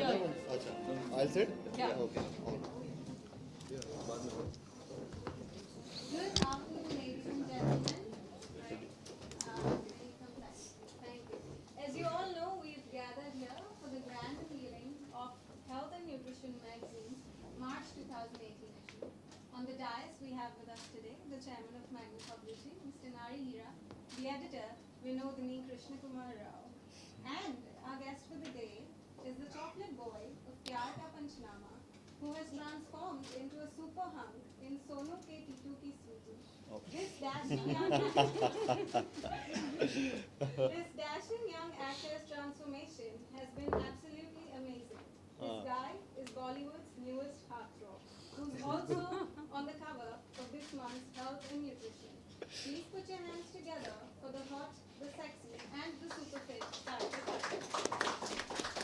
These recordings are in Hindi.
अच्छा, I'll sit? Yeah. Okay. Good afternoon, ladies and gentlemen. Welcome back. Thank you. As you all know, we've gathered here for the grand unveiling of Health and Nutrition magazine, March 2018 issue. On the dais, we have with us today the chairman of Magna Publishing, Mr. Nari Hira, the editor, Vinodini Krishnakumar Rao, and our guest for the day is the chocolate boy of Pyar Ka Panchnama, who has transformed into a super hunk in Sonu Ke Titu Ki Sweetie. This dashing young this dashing young actor's transformation has been absolutely amazing. This guy is Bollywood's newest heartthrob, who's also on the cover of this month's Health and Nutrition. Please put your hands together for the hot, the sexy, and the super fit Tarek Akhtar.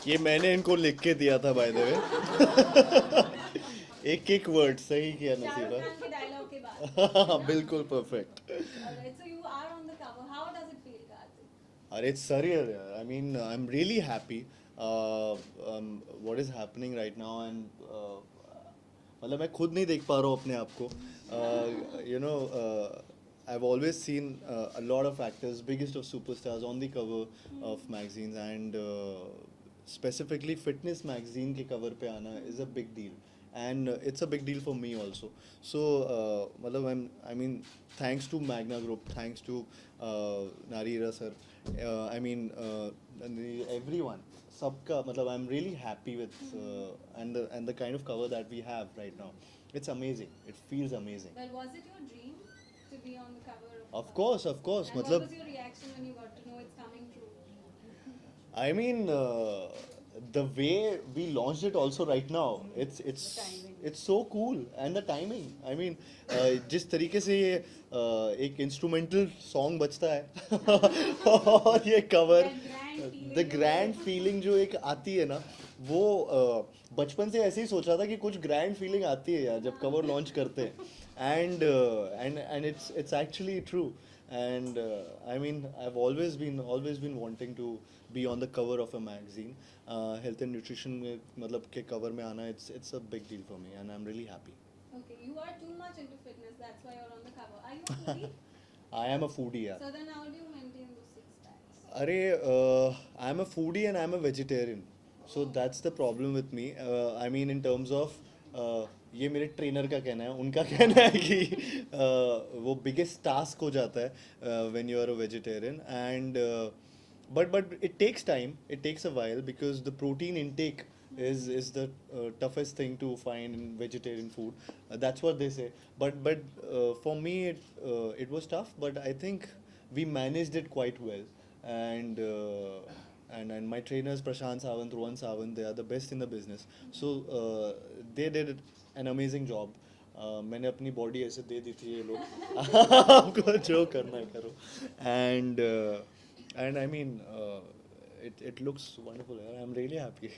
ये मैंने इनको लिख के दिया था बाय द वे. एक एक वर्ड सही किया शाहरुख नसीबा. खान के डायलॉग के बाद. बिल्कुल perfect. Alright, so you are on the cover. How does it feel, Karthik? अरे it's surreal यार. I mean I'm really happy. What is happening right now and मतलब मैं खुद नहीं देख पा रहा हूँ अपने आप को. You know, I've always seen a lot of actors, biggest of superstars on the cover of magazines and specifically fitness magazine के cover पे आना is a big deal. And it's a big deal for me also. So, मतलब I mean, thanks to Magna Group, thanks to Nari Hira sir, I mean, everyone, सबका मतलब I'm really happy with and the kind of cover that we have right now. It's amazing. It feels amazing. Well, was it your dream to be on the cover Of course, of course. And मतलब what was your reaction when you got to know it's coming true? I mean, the way we launched it also right now, it's so cool and the timing. I mean, जिस तरीके से ये एक instrumental song बजता है और ये cover, the grand feeling जो एक आती है ना, वो बचपन से ऐसे ही सोच रहा था कि कुछ grand feeling आती है यार जब cover launch करते हैं. And it's actually true. And I mean, I've always been wanting to be on the cover of a magazine. Health and nutrition में मतलब के cover में आना, it's a big deal for me and I'm really happy. Okay, you are too much into fitness, that's why you're on the cover. Are you a foodie? I am a foodie, yeah. So then how do you maintain those six packs? अरे I'm a foodie and I'm a vegetarian. So that's the problem with me. I mean in terms of ये मेरे ट्रेनर का कहना है, उनका कहना है कि वो बिगेस्ट टास्क हो जाता है when you are a vegetarian and but it takes time, it takes a while because the protein intake is the toughest thing to find in vegetarian food. That's what they say. But for me it was tough, but I think we managed it quite well. And and my trainers Prashant Sawant, Rohan Sawant, they are the best in the business. So they did an amazing job. मैंने अपनी बॉडी ऐसे दे दी थी ये लोग आपको जो करना है करो. And I mean it looks wonderful. I'm really happy.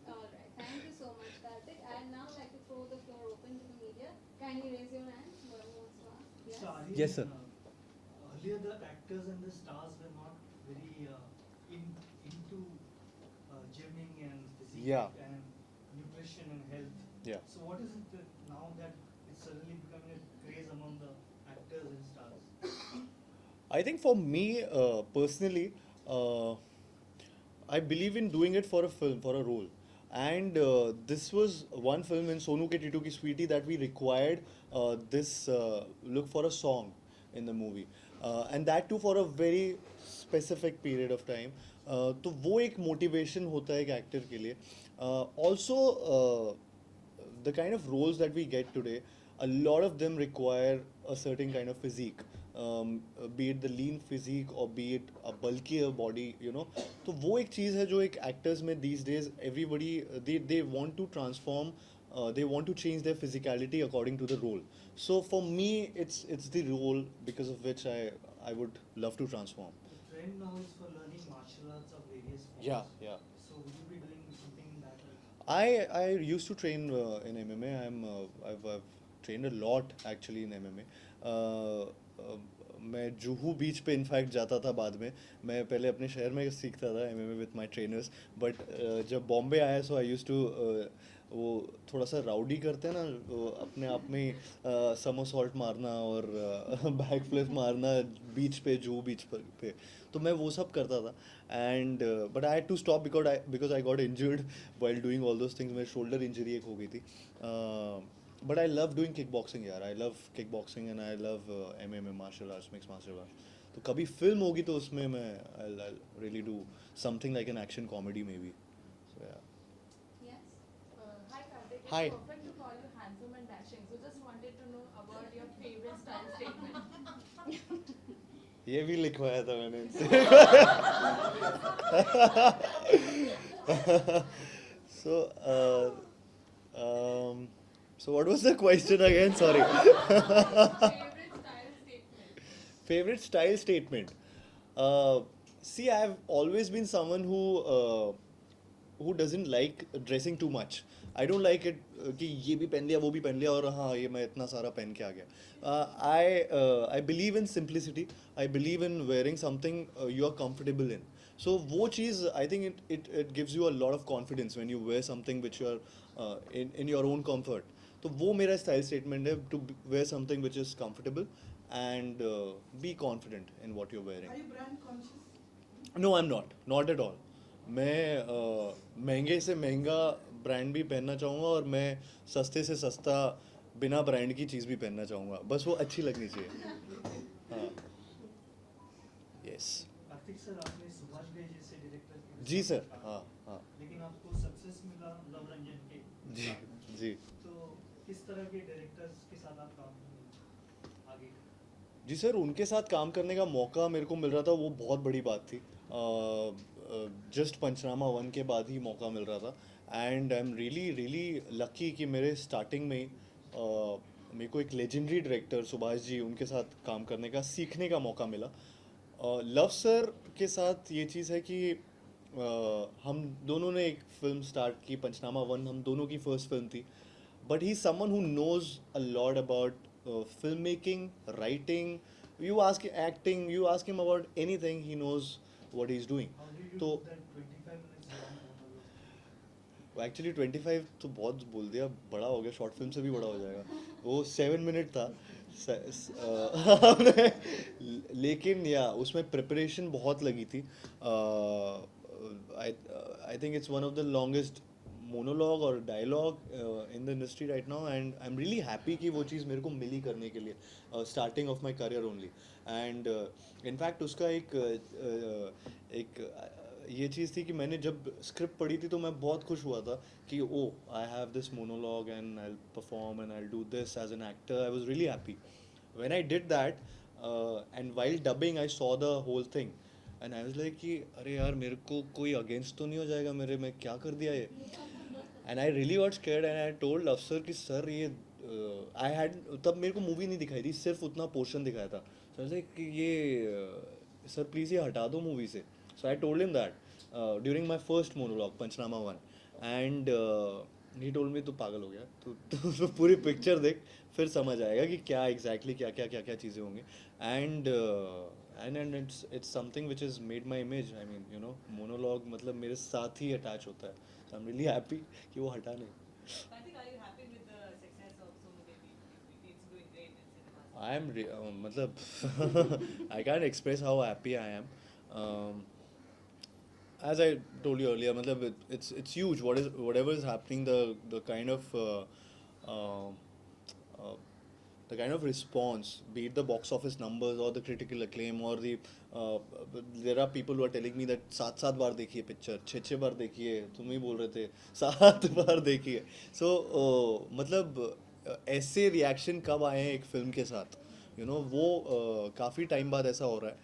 Alright, thank you so much, Karthik. I'd now like to throw the floor open to the media. Kindly raise your hands. Whoever wants to ask. Yes. So Aryan, Yes, sir. Earlier, the actors and the stars were not very into gymming and physique Yeah. and nutrition and health. Yeah. So what is it that now that it's suddenly becoming a craze among the actors and stars? I think for me personally, I believe in doing it for a film, for a role. And this was one film in Sonu Ke Titu Ki Sweetie that we required this look for a song in the movie. And that too for a very specific period of time. तो वो एक motivation होता है एक actor के लिए. Also, the kind of roles that we get today, a lot of them require a certain kind of physique. Be it the lean physique or be it a bulkier body, you know. तो वो एक चीज़ है जो एक actors में these days everybody they want to transform, they want to change their physicality according to the role. So for me, it's the role because of which I would love to transform. The trend now is for learning martial arts of various forms. Yeah, yeah. So would you be doing something in that? Like? I used to train in MMA. I've trained a lot actually in MMA. मैं जुहू बीच पे इनफैक्ट जाता था बाद में. मैं पहले अपने शहर में सीखता था MMA with my trainers, but जब बॉम्बे आया सो आई यूज्ड टू वो थोड़ा सा राउडी करते हैं ना, वो अपने आप में ही समरसॉल्ट मारना और बैक फ्लिप मारना बीच पे, जुहू बीच पे. तो मैं वो सब करता था. And but I had to stop because I got injured while doing all those things. मेरी शोल्डर इंजरी एक हो गई थी. But I love doing kickboxing यार. I love kickboxing and I love MMA, martial arts, mixed martial arts. तो कभी फिल्म होगी तो उसमें मैं I'll really do something like an action comedy maybe. So yeah. Yes. Hi Karthik, Hi. it's perfect to call you handsome and dashing. So just wanted to know about your favorite style statement. ये भी लिखवाया था मैंने इनसे. So so what was the question again? Sorry. Favorite style statement. Favorite style statement. See, I've always been someone who doesn't like dressing too much. I don't like it कि ये भी पहन लिया वो भी पहन लिया और हाँ ये मैं इतना सारा पहन के आ गया. I believe in simplicity. I believe in wearing something you are comfortable in. So वो चीज़ I think it gives you a lot of confidence when you wear something which you are in your own comfort. तो वो मेरा style statement है, to wear something which is comfortable and be confident in what you're wearing. Are you brand conscious? No, I'm not. Not at all. मैं महंगे से महंगा ब्रांड भी पहनना चाहूँगा और मैं सस्ते से सस्ता बिना ब्रांड की चीज़ भी पहनना चाहूँगा. बस वो अच्छी लगनी चाहिए. हाँ. यस. कार्तिक सर, आपने सुभाष घई जैसे डायरेक्टर के जी साथ सर. काम हाँ किया, हाँ. लेकिन आपको सक्सेस मिला लव रंजन के. जी जी. तो किस तरह के डायरेक्टर्स के साथ आप काम आगे? जी सर, उनके साथ काम करने का मौका मेरे को मिल रहा था, वो बहुत बड़ी बात थी. जस्ट पंचनामा 1 के बाद ही मौका मिल रहा था. And I am really lucky कि मेरे स्टार्टिंग में ही मेरे को एक लेजेंडरी डायरेक्टर सुभाष जी, उनके साथ काम करने का, सीखने का मौका मिला. लव सर के साथ ये चीज़ है कि हम दोनों ने एक फिल्म स्टार्ट की, पंचनामा 1 हम दोनों की फर्स्ट फिल्म थी. But he's someone who knows a lot about filmmaking, writing. You ask acting, you ask him about anything, he knows what he's doing. How did you तो do that 25 minutes long monologue? Actually 25 तो बहुत बोल दिया, बड़ा हो गया, शॉर्ट फिल्म से भी बड़ा हो जाएगा. वो 7 मिनट था. लेकिन या उसमें प्रिपरेशन बहुत लगी थी. I think it's one of the longest monologue और dialogue in the industry right now. And I am really happy कि वो चीज़ मेरे को मिली करने के लिए, starting of my career only. And in fact उसका एक ये चीज़ थी कि मैंने जब स्क्रिप्ट पढ़ी थी तो मैं बहुत खुश हुआ था कि oh I have this monologue and I perform and I do this as an actor. I was really happy when I did that. And while dubbing I saw the whole thing and I was like कि अरे यार मेरे को कोई अगेंस्ट तो नहीं हो जाएगा मेरे, मैं क्या कर दिया ये. And I really got scared and I told अफसर कि सर ये आई हैड, तब मेरे को मूवी नहीं दिखाई थी, सिर्फ उतना पोर्शन दिखाया था. सर से कि ये सर प्लीज़ ये हटा दो मूवी से. So I told him that during my first monologue Panchnama 1. And he told me तू पागल हो गया, तू पूरी पिक्चर देख फिर समझ आएगा कि क्या एग्जैक्टली क्या चीज़ें होंगी. And and it's something which is made my image. I mean you know monologue मतलब मेरे साथ ही अटैच होता है. So I'm really happy कि वो हटा नहीं. Karthik, are you happy with the success of Sonu Baby? It's doing great in cinemas. I am मतलब I can't express how happy I am. As I told you earlier, मतलब it's huge. Whatever is happening, the kind of the kind of response, be it the box office numbers or the critical acclaim or the there are people who are telling me that 7 बार देखिए पिक्चर, 6 बार देखिए, तुम ही बोल रहे थे 7 बार देखिए. So मतलब ऐसे रिएक्शन कब आए हैं एक फिल्म के साथ, यू नो वो काफ़ी टाइम बाद ऐसा हो रहा है.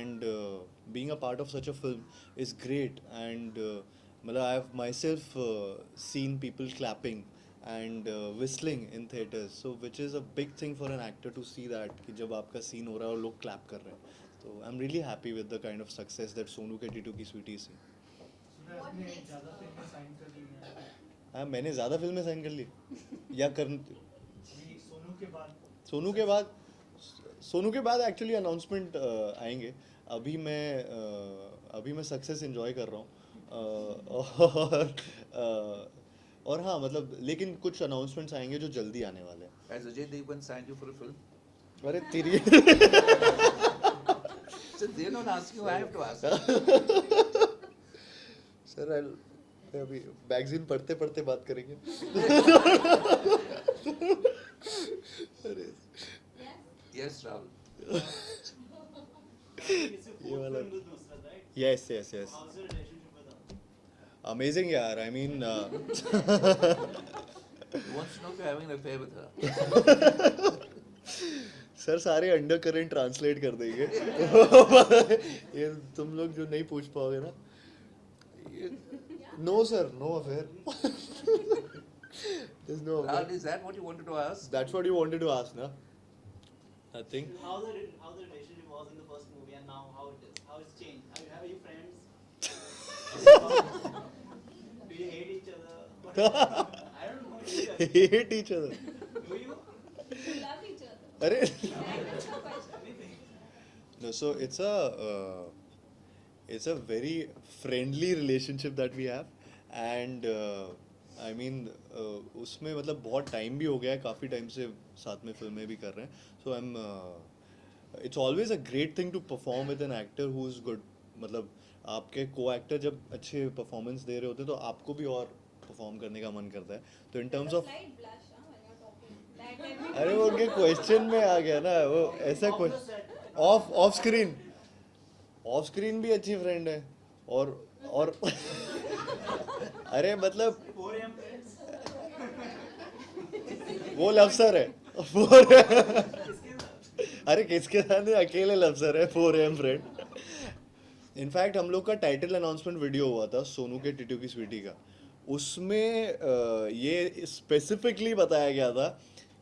And being a part of such a film is great. And मतलब I have my self seen people clapping and whistling in theaters, so which is a big thing for an actor to see that कि जब आपका सीन हो रहा है और लोग क्लैप कर रहे हैं. तो आई am really happy with the kind of success that Sonu के टीटू की स्वीटी सी. सुना है आपने ज़्यादा फिल्में साइन कर ली हैं. हाँ मैंने ज़्यादा फिल्में साइन कर ली या कर जी, सोनू के बाद. सोनू के बाद सोनू के बाद एक्चुअली अनाउंसमेंट आएंगे. अभी मैं सक्सेस एंजॉय कर रहा हूँ. और हाँ मतलब लेकिन कुछ अनाउंसमेंट्स आएंगे जो जल्दी आने वाले हैं. Has Ajay Devgan signed you for a film? अरे तेरी So they're not asking you, I have to ask. Sir अभी मैगजीन पढ़ते पढ़ते बात करेंगे. अरे Yes, Rahul. It's your ये fourth वाला- film with Nusrat, right? yes. How's your relationship with her? Amazing यार. I mean He wants to know if you're having an affair with her. Sir सारे अंडर करेंट ट्रांसलेट कर देंगे. ये तुम लोग जो नहीं पूछ पाओगे ना. No sir, no affair. There's no Rahul, affair. is that what you wanted to ask? That's what you wanted to ask, na? Nothing. How the relationship was in the first movie and now how it is? How it's changed? Are you friends? Do you hate each other? I don't know. Do you? Hate each other. Do you? We love each other. अरे That's the question. Anything? no, so it's a very friendly relationship that we have, and I mean उसमें मतलब बहुत टाइम भी हो गया है, काफ़ी टाइम से साथ में फिल्में भी कर रहे हैं. So it's always a great thing to perform with an actor who is good. मतलब आपके को एक्टर जब अच्छे परफॉर्मेंस दे रहे होते हैं तो आपको भी और परफॉर्म करने का मन करता है. तो in terms of Slight blush, huh, when you're talking. That every- अरे वो उनके क्वेश्चन में आ गया ना वो ऐसा Off the question. set. Of screen भी अच्छी फ्रेंड है और अरे मतलब 4 AM friends? वो लफ्सर है. किसके साथ? अरे किसके साथ नहीं, अकेले लफ्सर है 4 AM फ्रेंड. इनफैक्ट हम लोग का टाइटल अनाउंसमेंट वीडियो हुआ था सोनू के टिटू की स्वीटी का. उसमें ये स्पेसिफिकली बताया गया था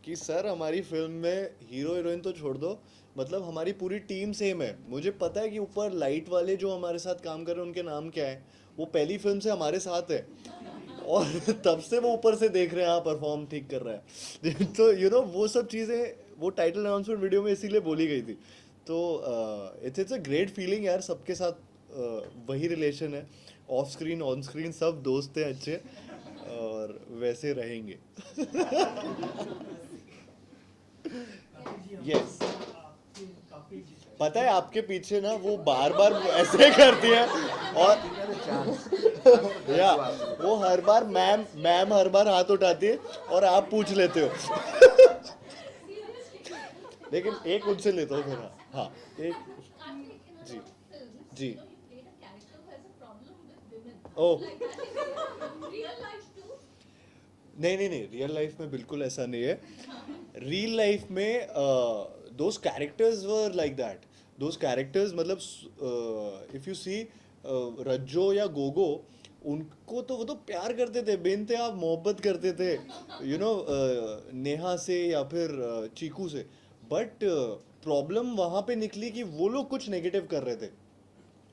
कि सर हमारी फिल्म में हीरो हीरोइन तो छोड़ दो, मतलब हमारी पूरी टीम सेम है. मुझे पता है कि ऊपर लाइट वाले जो हमारे साथ काम कर रहे हैं उनके नाम क्या है, वो पहली फिल्म से हमारे साथ है और तब से वो ऊपर से देख रहे हैं हाँ परफॉर्म ठीक कर रहा है. तो वो सब चीज़ें वो टाइटल अनाउंसमेंट वीडियो में इसीलिए बोली गई थी. तो इट्स अ ग्रेट फीलिंग यार. सबके साथ वही रिलेशन है, ऑफ स्क्रीन ऑन स्क्रीन सब दोस्त हैं अच्छे और वैसे रहेंगे. Yes. पता है आपके पीछे ना वो बार बार ऐसे करती है और Give her a chance. या वो हर बार मैम हर बार हाथ उठाती है और आप पूछ लेते हो. लेकिन एक उनसे लेता हूँ फिर. हाँ एक जी जी. Oh. नहीं रियल लाइफ में बिल्कुल ऐसा नहीं है. रियल लाइफ में those characters were like that. Those characters मतलब इफ यू सी रज्जो या गोगो, उनको तो वो तो प्यार करते थे, बेनते आप मोहब्बत करते थे नेहा से या फिर चीकू से. बट प्रॉब्लम वहाँ पे निकली कि वो लोग कुछ नेगेटिव कर रहे थे.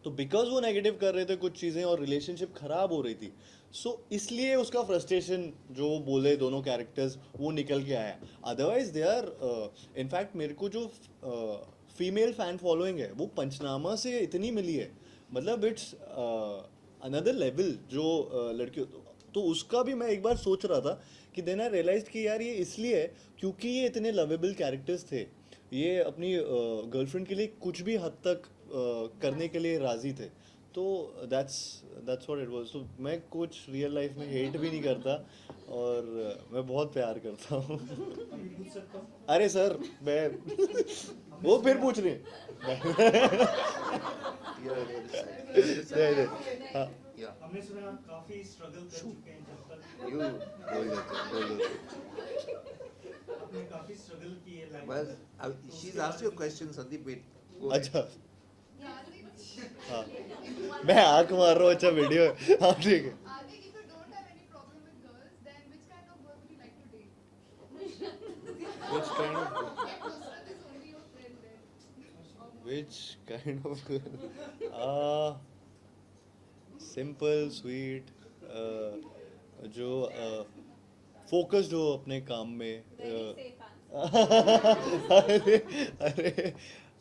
तो बिकॉज वो नेगेटिव कर रहे थे कुछ चीज़ें और रिलेशनशिप खराब हो रही थी, सो इसलिए उसका फ्रस्ट्रेशन जो बोले दोनों कैरेक्टर्स वो निकल के आया. अदरवाइज दे आर इनफैक्ट मेरे को जो फीमेल फैन फॉलोइंग है वो पंचनामा से इतनी मिली है, मतलब इट्स अनदर लेवल जो लड़की. तो उसका भी मैं एक बार सोच रहा था कि देन आई रियलाइज कि यार ये इसलिए है क्योंकि ये इतने लवेबल कैरेक्टर्स थे. ये अपनी गर्लफ्रेंड के लिए कुछ भी हद तक करने के लिए राजी थे. तो दैट्स व्हाट इट वाज. तो मैं कुछ रियल लाइफ में हेट भी नहीं करता और मैं बहुत प्यार करता हूँ. अभी पूछ सकता हूँ? अरे सर मैं वो फिर पूछ रही हैं. हाँ Yeah. हमने सुना आप काफी स्ट्रगल कर चुके हैं जब तक You बोल देते. आपने काफी स्ट्रगल की है लाइफ well, में. she's asked you a question, Sandeep. Wait. Go ahead. अच्छा हाँ मैं आँख मार रहा हूँ. अच्छा वीडियो है. हाँ ठीक है. Adik, if you don't have any problem with girls, then which kind of girl would you like to date? Which kind of Nusrat is only your friend then. Which kind of simple sweet जो फोकस्ड हो अपने काम में. Very safe answer. अरे अरे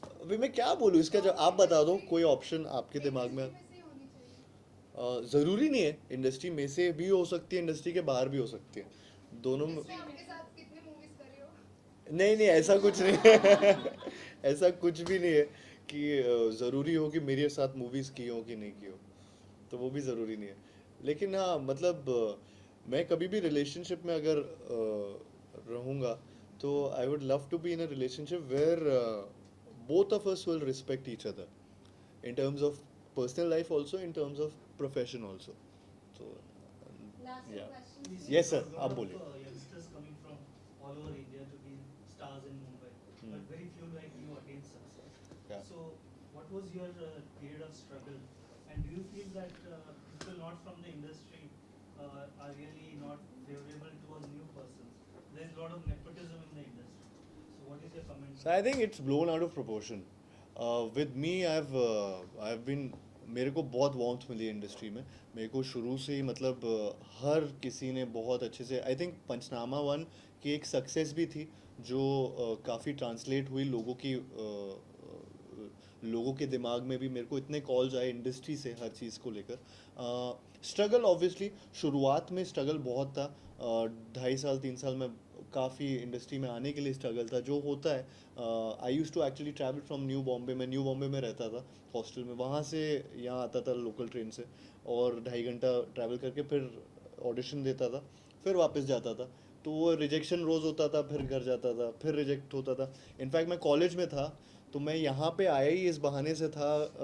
अभी मैं क्या बोलूँ इसका, जब आप बता दो कोई ऑप्शन आपके दिमाग में। ज़रूरी नहीं है, इंडस्ट्री में से भी हो सकती है, इंडस्ट्री के बाहर भी हो सकती है, दोनों में। आपके साथ कितने मूवीज करे हो? नहीं नहीं, ऐसा कुछ नहीं है। ऐसा कुछ भी नहीं है कि ज़रूरी हो कि मेरे साथ मूवीज़ की हो कि नहीं की हो, तो वो भी ज़रूरी नहीं है। लेकिन हाँ मतलब मैं कभी भी रिलेशनशिप में अगर रहूँगा तो I would love to be in a relationship where both of us will respect each other in terms of personal life also, in terms of profession also. So Last yeah. question. We see Yes, sir. a lot आप of, बोलिए। youngsters coming from all over India to be stars in Mumbai, but very few like you attain success. Yeah. So, what was your period of struggle, and do you feel that people not from the industry are really not favorable towards new persons? There is a lot of nepotism in the industry. So, what is your comment? So I think it's blown out of proportion. With me, I've been, मेरे को बहुत वार्मथ मिली है इंडस्ट्री में। मेरे को शुरू से ही मतलब हर किसी ने बहुत अच्छे से, आई थिंक पंचनामा 1 की एक सक्सेस भी थी जो काफ़ी ट्रांसलेट हुई लोगों के दिमाग में भी। मेरे को इतने कॉल्स आए इंडस्ट्री से हर चीज़ को लेकर। स्ट्रगल ऑब्वियसली शुरुआत में स्ट्रगल बहुत था, 2.5 साल 3 साल में काफ़ी इंडस्ट्री में आने के लिए स्ट्रगल था जो होता है। I use to actually travel from New Bombay, मैं न्यू बॉम्बे में रहता था हॉस्टल में, वहाँ से यहाँ आता था लोकल ट्रेन से, और 2.5 घंटा ट्रैवल करके फिर ऑडिशन देता था, फिर वापस जाता था। तो वो रिजेक्शन रोज़ होता था, फिर घर जाता था, फिर रिजेक्ट होता था। इनफैक्ट मैं कॉलेज में था तो मैं यहाँ पे आया ही इस बहाने से था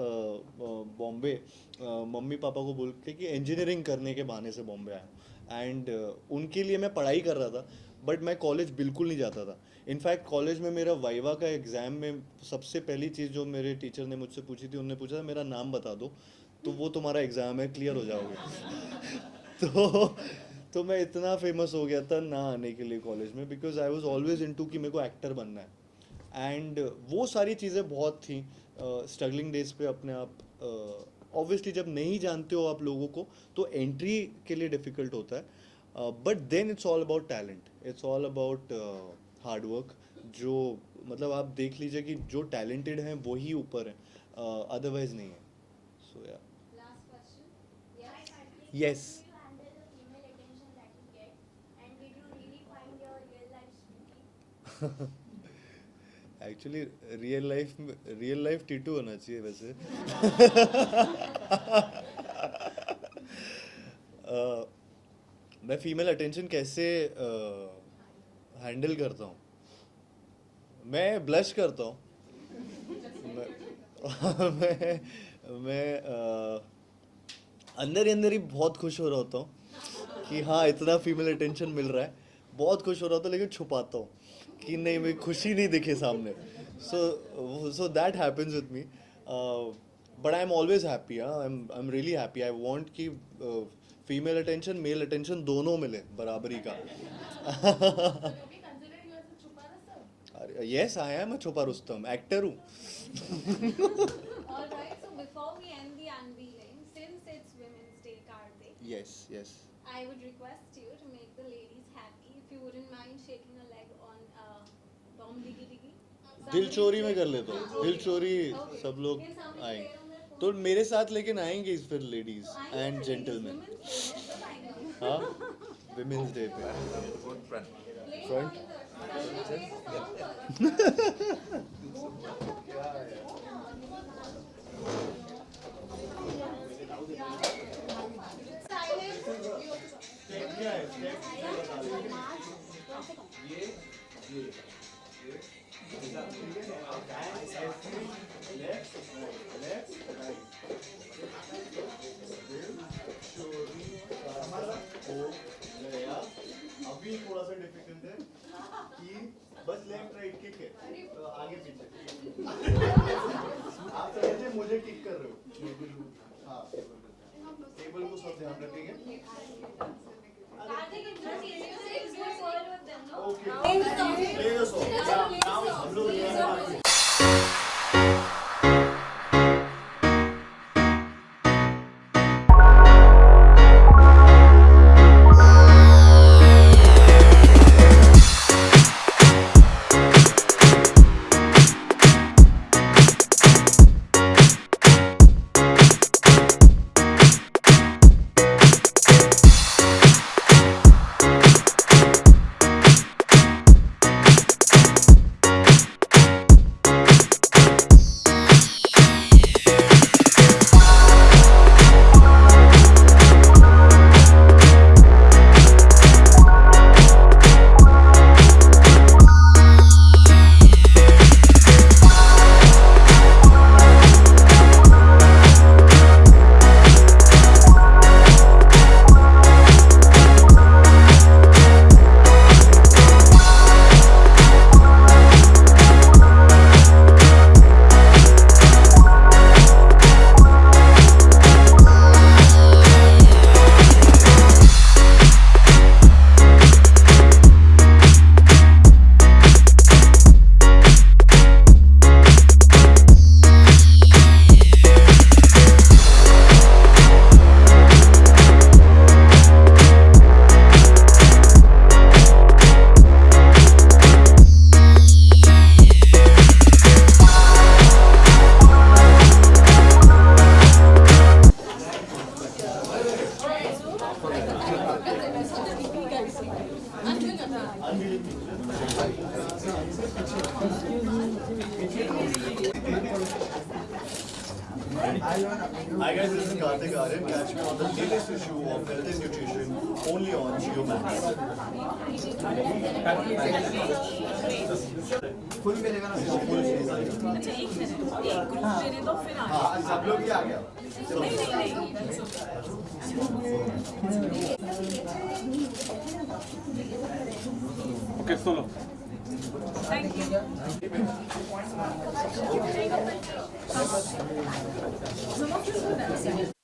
बॉम्बे, मम्मी पापा को बोल के कि इंजीनियरिंग करने के बहाने से बॉम्बे आया। एंड उनके लिए मैं पढ़ाई कर रहा था, बट मैं कॉलेज बिल्कुल नहीं जाता था। इनफैक्ट कॉलेज में मेरा वाइवा का एग्ज़ाम में सबसे पहली चीज़ जो मेरे टीचर ने मुझसे पूछी थी, उन्होंने पूछा था मेरा नाम बता दो तो वो तुम्हारा एग्ज़ाम है, क्लियर हो जाओगे। तो मैं इतना फेमस हो गया था ना आने के लिए कॉलेज में, because I was always into कि मेरे को एक्टर बनना है। एंड वो सारी चीज़ें बहुत थी स्ट्रगलिंग डेज पे अपने आप। ऑब्वियसली जब नहीं जानते हो आप लोगों को तो एंट्री के लिए डिफ़िकल्ट होता है, but then it's all about talent, it's all about hard work. जो मतलब आप देख लीजिए कि जो टैलेंटेड हैं वही ऊपर हैं, अदरवाइज नहीं है। सो या Last question. Yes. Yes. How do you handle the female attention that you get? And did you really find your real life spooky? Actually real life Titu होना चाहिए वैसे। मैं फीमेल अटेंशन कैसे हैंडल करता हूँ? मैं ब्लश करता हूँ। मैं अंदर ही अंदर ही बहुत खुश हो रहा होता हूँ कि हाँ इतना फीमेल अटेंशन मिल रहा है, बहुत खुश हो रहा होता हूँ, लेकिन छुपाता हूँ कि नहीं मेरी खुशी नहीं दिखे सामने। So that happens with me, but I am always happy. I am really happy. I want कि फीमेल अटेंशन मेल अटेंशन दोनों मिले बराबरी का। So do we consider you as a chupa rasam? Yes I am a छुपा रुस्तम, एक्टर हूँ। All right. So before we end the unveiling, since it's Women's Day, Karthik, yes I would request you to make the ladies happy. If you wouldn't mind shaking a leg on Dom Diggy Diggy. दिल चोरी में कर लेता हूँ, दिल चोरी Okay. सब लोग Can somebody आएंगे play on their phone? तो मेरे साथ लेकिन आएंगे फिर लेडीज तो आएंगे एंड ना gentleman. ladies, Women's Day, that's what I know. हाँ विमेंस डे पे Good friend. Play it Front. on the- somebody play the song first. अभी थोड़ा सा डिफिकल्ट है कि बस लेफ्ट राइट किक है, आगे पीछे। आप समझे मुझे किक कर रहे हो। हाँ टेबल को सब ध्यान रखेंगे। Karthik, it's just easy to say, it's good word with them, no? Okay. Play the song. Play the song. It's a play song. हम लोग Play ये song. Hi guys, this is Karthik Aryan. Catch me on the latest issue of Health and Nutrition only on Geo Max. Full मिलेगा ना? फुल सीरीज आएगा। अच्छा एक मिनट एक ग्रुप देने दो फिर आगे हाँ, सब लोग ही आ गया। नहीं नहीं नहीं that's okay. Okay, solo. Thank you. Some of you do that.